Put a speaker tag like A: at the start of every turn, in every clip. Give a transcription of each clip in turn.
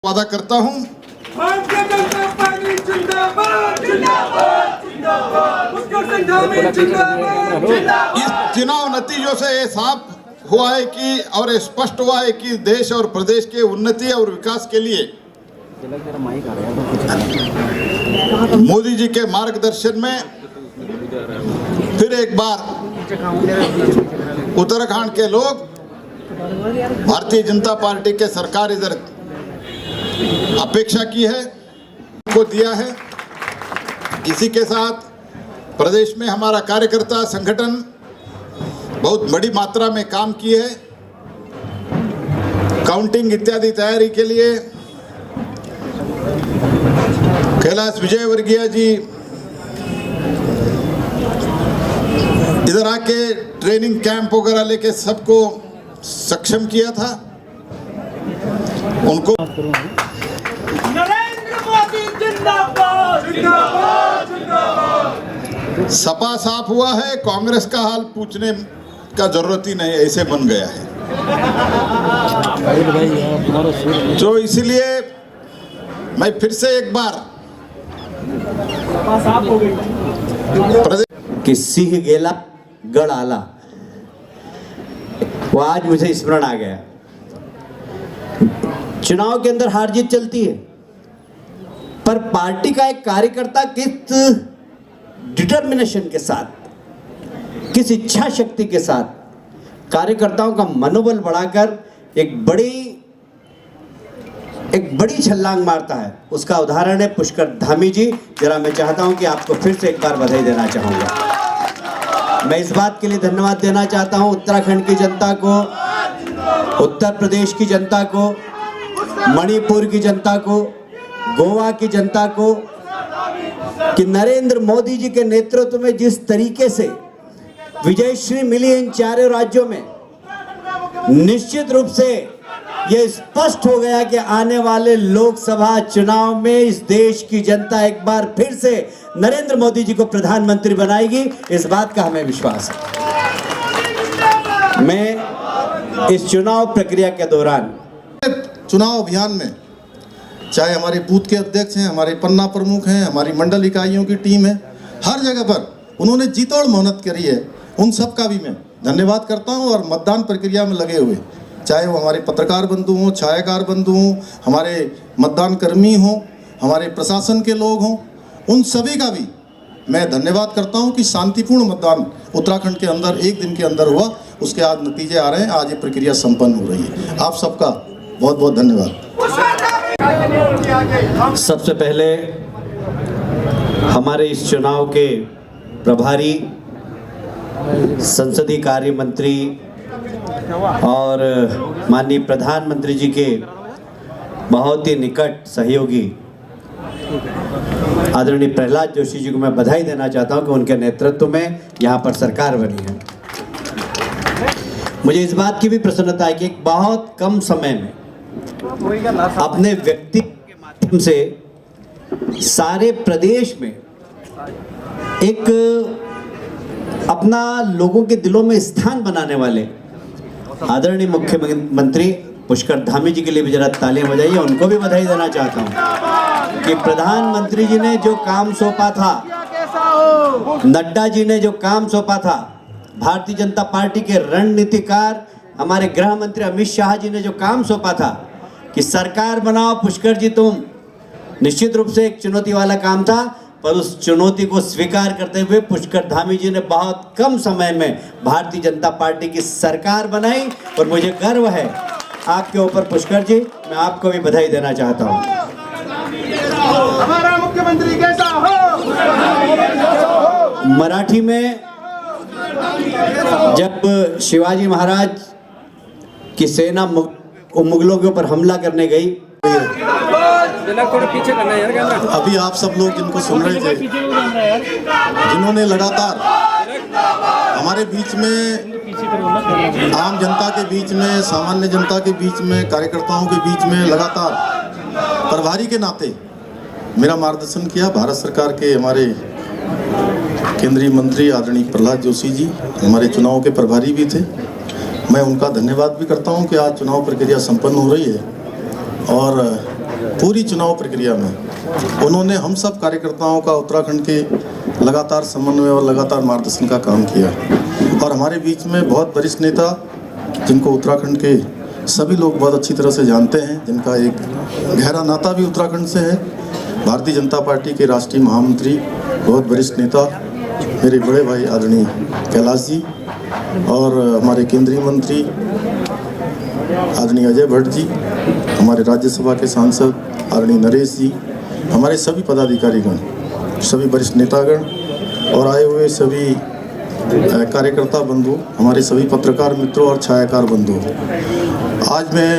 A: वादा करता हूं
B: भारतीय जनता पार्टी जिंदाबाद जिंदाबाद जिंदाबाद
A: इस चुनाव नतीजों से ये साफ हुआ है कि और ये स्पष्ट हुआ है कि देश और प्रदेश के उन्नति और विकास के लिए मोदी जी के मार्गदर्शन में फिर एक बार उत्तराखंड के लोग भारतीय जनता पार्टी के सरकार इधर अपेक्षा की है को दिया है। इसी के साथ प्रदेश में हमारा कार्यकर्ता संगठन बहुत बड़ी मात्रा में काम किए है। काउंटिंग इत्यादि तैयारी के लिए कैलाश विजयवर्गीय जी इधर आके ट्रेनिंग कैंप वगैरह लेके सबको सक्षम किया था। उनको
B: नरेंद्र मोदी जिंदाबाद जिंदाबाद जिंदाबाद।
A: सपा साफ हुआ है, कांग्रेस का हाल पूछने का जरूरत ही नहीं, ऐसे बन गया है। तो इसलिए मैं फिर से एक बार
C: कि सिंह गेला गढ़ आला, वो आज मुझे स्मरण आ गया। चुनाव के अंदर हार जीत चलती है, पर पार्टी का एक कार्यकर्ता किस डिटर्मिनेशन के साथ, किस इच्छा शक्ति के साथ कार्यकर्ताओं का मनोबल बढ़ाकर एक बड़ी छलांग मारता है, उसका उदाहरण है पुष्कर धामी जी। जरा मैं चाहता हूं कि आपको फिर से एक बार बधाई देना चाहूंगा। मैं इस बात के लिए धन्यवाद देना चाहता हूं उत्तराखंड की जनता को, उत्तर प्रदेश की जनता को, मणिपुर की जनता को, गोवा की जनता को, कि नरेंद्र मोदी जी के नेतृत्व में जिस तरीके से विजयश्री मिली इन चारों राज्यों में, निश्चित रूप से यह स्पष्ट हो गया कि आने वाले लोकसभा चुनाव में इस देश की जनता एक बार फिर से नरेंद्र मोदी जी को प्रधानमंत्री बनाएगी। इस बात का हमें विश्वास है। मैं इस चुनाव प्रक्रिया के दौरान
D: चुनाव अभियान में चाहे हमारे बूथ के अध्यक्ष हैं, हमारे पन्ना प्रमुख हैं, हमारी मंडल इकाइयों की टीम है, हर जगह पर उन्होंने जी तोड़ मेहनत करी है। उन सब का भी मैं धन्यवाद करता हूं। और मतदान प्रक्रिया में लगे हुए, चाहे वो हमारे पत्रकार बंधु हों, छायाकार बंधु हों, हमारे मतदान कर्मी हों, हमारे प्रशासन के लोग हों, उन सभी का भी मैं धन्यवाद करता हूं कि शांतिपूर्ण मतदान उत्तराखंड के अंदर एक दिन के अंदर हुआ। उसके आज नतीजे आ रहे हैं, आज ये प्रक्रिया संपन्न हो रही है। आप सबका बहुत बहुत धन्यवाद।
C: सबसे पहले हमारे इस चुनाव के प्रभारी, संसदीय कार्य मंत्री और माननीय प्रधानमंत्री जी के बहुत ही निकट सहयोगी आदरणीय प्रहलाद जोशी जी को मैं बधाई देना चाहता हूं कि उनके नेतृत्व में यहाँ पर सरकार बनी है। मुझे इस बात की भी प्रसन्नता है कि एक बहुत कम समय में अपने व्यक्ति के माध्यम से सारे प्रदेश में एक अपना लोगों के दिलों में स्थान बनाने वाले आदरणीय मुख्यमंत्री पुष्कर धामी जी के लिए भी जरा तालियां बजाइए। उनको भी बधाई देना चाहता हूं कि प्रधानमंत्री जी ने जो काम सौंपा था, नड्डा जी ने जो काम सौंपा था, भारतीय जनता पार्टी के रणनीतिकार हमारे गृह मंत्री अमित शाह जी ने जो काम सौंपा था कि सरकार बनाओ पुष्कर जी तुम, निश्चित रूप से एक चुनौती वाला काम था, पर उस चुनौती को स्वीकार करते हुए पुष्कर धामी जी ने बहुत कम समय में भारतीय जनता पार्टी की सरकार बनाई। और मुझे गर्व है आपके ऊपर पुष्कर जी, मैं आपको भी बधाई देना चाहता हूँ।
B: हमारा मुख्यमंत्री कैसा हो?
C: मराठी में जब शिवाजी महाराज की सेना मुगलों के ऊपर हमला करने गई,
D: अभी आप सब लोग जिनको सुन रहे थे, जिन्होंने लगातार हमारे बीच में, आम जनता के बीच में, सामान्य जनता के बीच में, कार्यकर्ताओं के बीच में लगातार प्रभारी के नाते मेरा मार्गदर्शन किया, भारत सरकार के हमारे केंद्रीय मंत्री आदरणीय प्रहलाद जोशी जी हमारे चुनाव के प्रभारी भी थे। मैं उनका धन्यवाद भी करता हूं कि आज चुनाव प्रक्रिया संपन्न हो रही है और पूरी चुनाव प्रक्रिया में उन्होंने हम सब कार्यकर्ताओं का उत्तराखंड के लगातार समन्वय और लगातार मार्गदर्शन का काम किया। और हमारे बीच में बहुत वरिष्ठ नेता जिनको उत्तराखंड के सभी लोग बहुत अच्छी तरह से जानते हैं, जिनका एक गहरा नाता भी उत्तराखंड से है, भारतीय जनता पार्टी के राष्ट्रीय महामंत्री, बहुत वरिष्ठ नेता मेरे बड़े भाई आदरणीय कैलाश जी, और हमारे केंद्रीय मंत्री आदरणीय अजय भट्ट जी, हमारे राज्यसभा के सांसद आदरणीय नरेश जी, हमारे सभी पदाधिकारीगण, सभी वरिष्ठ नेतागण और आए हुए सभी कार्यकर्ता बंधु, हमारे सभी पत्रकार मित्रों और छायाकार बंधु, आज मैं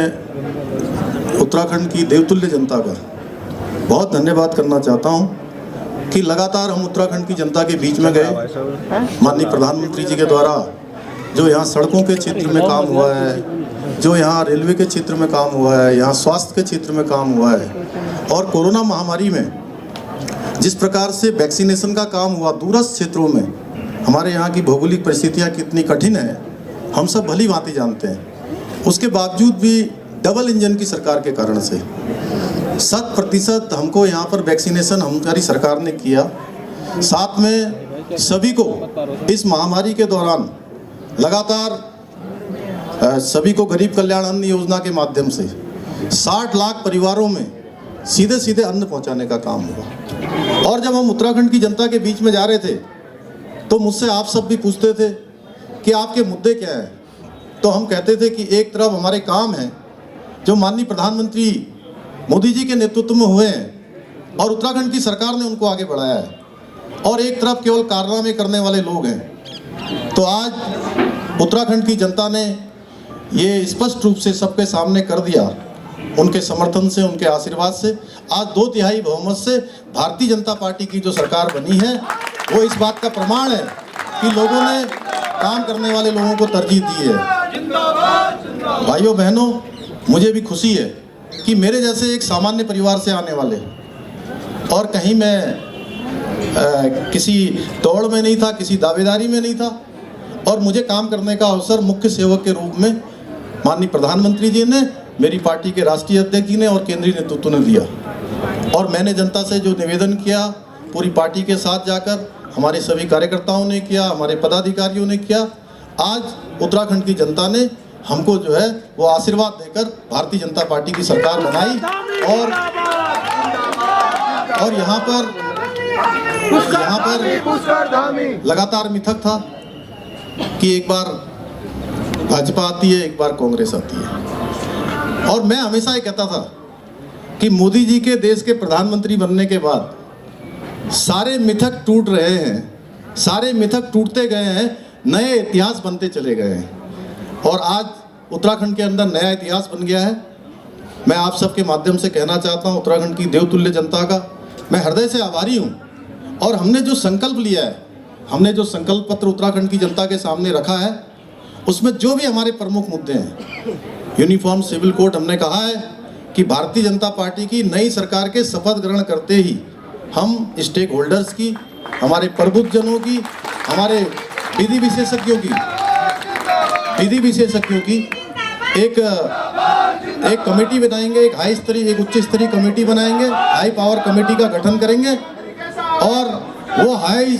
D: उत्तराखंड की देवतुल्य जनता का बहुत धन्यवाद करना चाहता हूं कि लगातार हम उत्तराखंड की जनता के बीच में गए। माननीय प्रधानमंत्री जी के द्वारा जो यहाँ सड़कों के क्षेत्र में काम हुआ है, जो यहाँ रेलवे के क्षेत्र में काम हुआ है, यहाँ स्वास्थ्य के क्षेत्र में काम हुआ है, और कोरोना महामारी में जिस प्रकार से वैक्सीनेशन का काम हुआ दूरस्थ क्षेत्रों में, हमारे यहाँ की भौगोलिक परिस्थितियाँ कितनी कठिन है हम सब भली भांति जानते हैं। उसके बावजूद भी डबल इंजन की सरकार के कारण से 100% हमको यहाँ पर वैक्सीनेशन हमारी सरकार ने किया। साथ में सभी को इस महामारी के दौरान लगातार सभी को गरीब कल्याण अन्न योजना के माध्यम से 60 लाख परिवारों में सीधे सीधे अन्न पहुँचाने का काम हुआ। और जब हम उत्तराखंड की जनता के बीच में जा रहे थे तो मुझसे आप सब भी पूछते थे कि आपके मुद्दे क्या हैं, तो हम कहते थे कि एक तरफ हमारे काम हैं जो माननीय प्रधानमंत्री मोदी जी के नेतृत्व में हुए हैं और उत्तराखंड की सरकार ने उनको आगे बढ़ाया है, और एक तरफ केवल कारनामे करने वाले लोग हैं। तो आज उत्तराखंड की जनता ने ये स्पष्ट रूप से सबके सामने कर दिया, उनके समर्थन से, उनके आशीर्वाद से आज 2/3 बहुमत से भारतीय जनता पार्टी की जो सरकार बनी है वो इस बात का प्रमाण है कि लोगों ने काम करने वाले लोगों को तरजीह दी है। भाइयों बहनों, मुझे भी खुशी है कि मेरे जैसे एक सामान्य परिवार से आने वाले, और कहीं मैं किसी दौड़ में नहीं था, किसी दावेदारी में नहीं था, और मुझे काम करने का अवसर मुख्य सेवक के रूप में माननीय प्रधानमंत्री जी ने, मेरी पार्टी के राष्ट्रीय अध्यक्ष जी ने और केंद्रीय नेतृत्व ने दिया। और मैंने जनता से जो निवेदन किया पूरी पार्टी के साथ जाकर, हमारे सभी कार्यकर्ताओं ने किया, हमारे पदाधिकारियों ने किया, आज उत्तराखंड की जनता ने हमको जो है वो आशीर्वाद देकर भारतीय जनता पार्टी की सरकार बनाई। और यहाँ पर लगातार मिथक था कि एक बार भाजपा आती है, एक बार कांग्रेस आती है, और मैं हमेशा ये कहता था कि मोदी जी के देश के प्रधानमंत्री बनने के बाद सारे मिथक टूट रहे हैं, सारे मिथक टूटते गए हैं, नए इतिहास बनते चले गए हैं, और आज उत्तराखंड के अंदर नया इतिहास बन गया है। मैं आप सबके माध्यम से कहना चाहता हूं, उत्तराखंड की देवतुल्य जनता का मैं हृदय से आभारी हूं। और हमने जो संकल्प लिया है, हमने जो संकल्प पत्र उत्तराखंड की जनता के सामने रखा है, उसमें जो भी हमारे प्रमुख मुद्दे हैं, यूनिफॉर्म सिविल कोड, हमने कहा है कि भारतीय जनता पार्टी की नई सरकार के शपथ ग्रहण करते ही हम स्टेक होल्डर्स की, हमारे प्रबुद्धजनों की, हमारे विधि विशेषज्ञों की एक कमेटी बनाएंगे, एक हाई स्तरीय, एक उच्च स्तरीय कमेटी बनाएंगे, हाई पावर कमेटी का गठन करेंगे, और वो हाई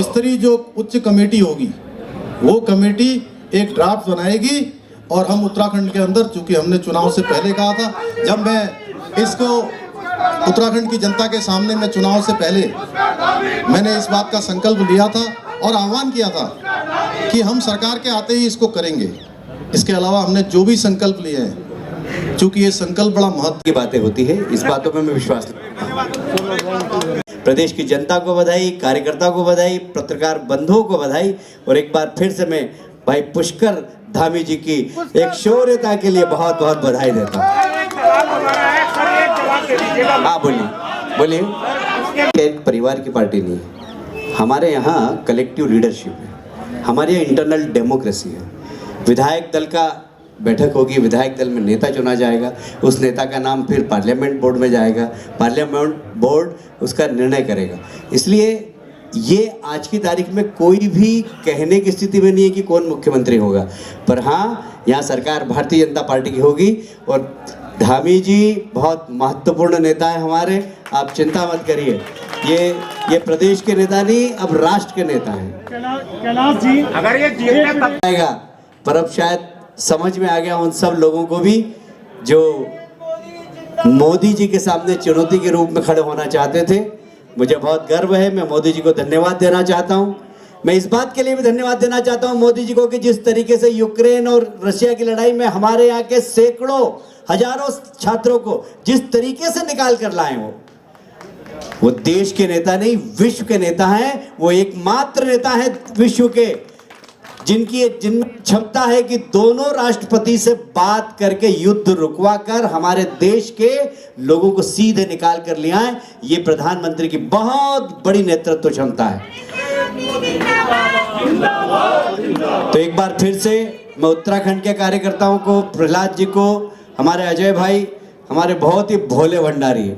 D: स्तरीय जो उच्च कमेटी होगी वो कमेटी एक ड्राफ्ट बनाएगी। और हम उत्तराखंड के अंदर, चूंकि हमने चुनाव से पहले कहा था, जब मैं इसको उत्तराखंड की जनता के सामने में चुनाव से पहले मैंने इस बात का संकल्प लिया था और आह्वान किया था कि हम सरकार के आते ही इसको करेंगे। इसके अलावा हमने जो भी संकल्प लिए हैं, चूंकि ये संकल्प बड़ा महत्व
C: की बातें होती है, इस बातों में मैं विश्वास प्रदेश की जनता को बधाई, कार्यकर्ता को बधाई, पत्रकार बंधुओं को बधाई, और एक बार फिर से मैं भाई पुष्कर धामी जी की एक शौर्यता के लिए बहुत बहुत बधाई देता हूँ। हाँ बोलिए। एक परिवार की पार्टी नहीं है, हमारे यहाँ कलेक्टिव लीडरशिप है, हमारे यहाँ इंटरनल डेमोक्रेसी है। विधायक दल का बैठक होगी, विधायक दल में नेता चुना जाएगा, उस नेता का नाम फिर पार्लियामेंट बोर्ड में जाएगा, पार्लियामेंट बोर्ड उसका निर्णय करेगा। इसलिए ये आज की तारीख में कोई भी कहने की स्थिति में नहीं है कि कौन मुख्यमंत्री होगा, पर हाँ यहाँ सरकार भारतीय जनता पार्टी की होगी। और धामी जी बहुत महत्वपूर्ण नेता है हमारे, आप चिंता मत करिए। ये प्रदेश के नेता नहीं, अब राष्ट्र के नेता हैं।
B: कैलाश जी, अगर ये जीतते तब
C: आएगा, पर अब शायद समझ में आ गया उन सब लोगों को भी जो मोदी जी के सामने चुनौती के रूप में खड़े होना चाहते थे। मुझे बहुत गर्व है, मैं मोदी जी को धन्यवाद देना चाहता हूँ। मैं इस बात के लिए भी धन्यवाद देना चाहता हूँ मोदी जी को कि जिस तरीके से यूक्रेन और रशिया की लड़ाई में हमारे यहाँ के सैकड़ों हजारों छात्रों को जिस तरीके से निकाल कर लाए वो देश के नेता नहीं, विश्व के नेता हैं। वो एकमात्र नेता है विश्व के जिन क्षमता है कि दोनों राष्ट्रपति से बात करके युद्ध रुकवा कर हमारे देश के लोगों को सीधे निकाल कर ले आए। ये प्रधानमंत्री की बहुत बड़ी नेतृत्व क्षमता है। तो एक बार फिर से मैं उत्तराखंड के कार्यकर्ताओं को, प्रहलाद जी को, हमारे अजय भाई, हमारे बहुत ही भोले भंडारी है,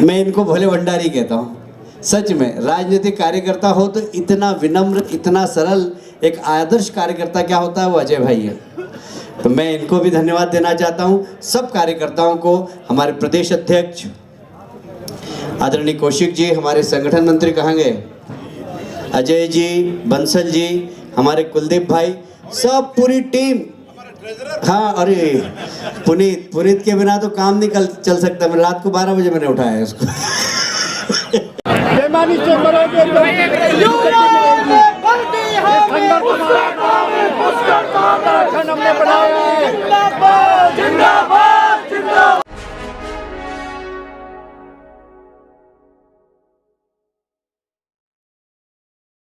C: मैं इनको भोले भंडारी कहता हूँ। सच में राजनीतिक कार्यकर्ता हो तो इतना विनम्र, इतना सरल, एक आदर्श कार्यकर्ता क्या होता है वो अजय भाई है। तो मैं इनको भी धन्यवाद देना चाहता हूँ, सब कार्यकर्ताओं को, हमारे प्रदेश अध्यक्ष आदरणीय कौशिक जी, हमारे संगठन मंत्री कहाँ गए, अजय जी, बंसल जी, हमारे कुलदीप भाई, सब पूरी टीम। हाँ, अरे पुनीत के बिना तो काम नहीं चल सकता। मैं रात को 12 बजे मैंने उठाया है उसको।
B: बेमानी से मरोगे हमने बनाया है। जिंदाबाद जिंदाबाद जिंदाबाद।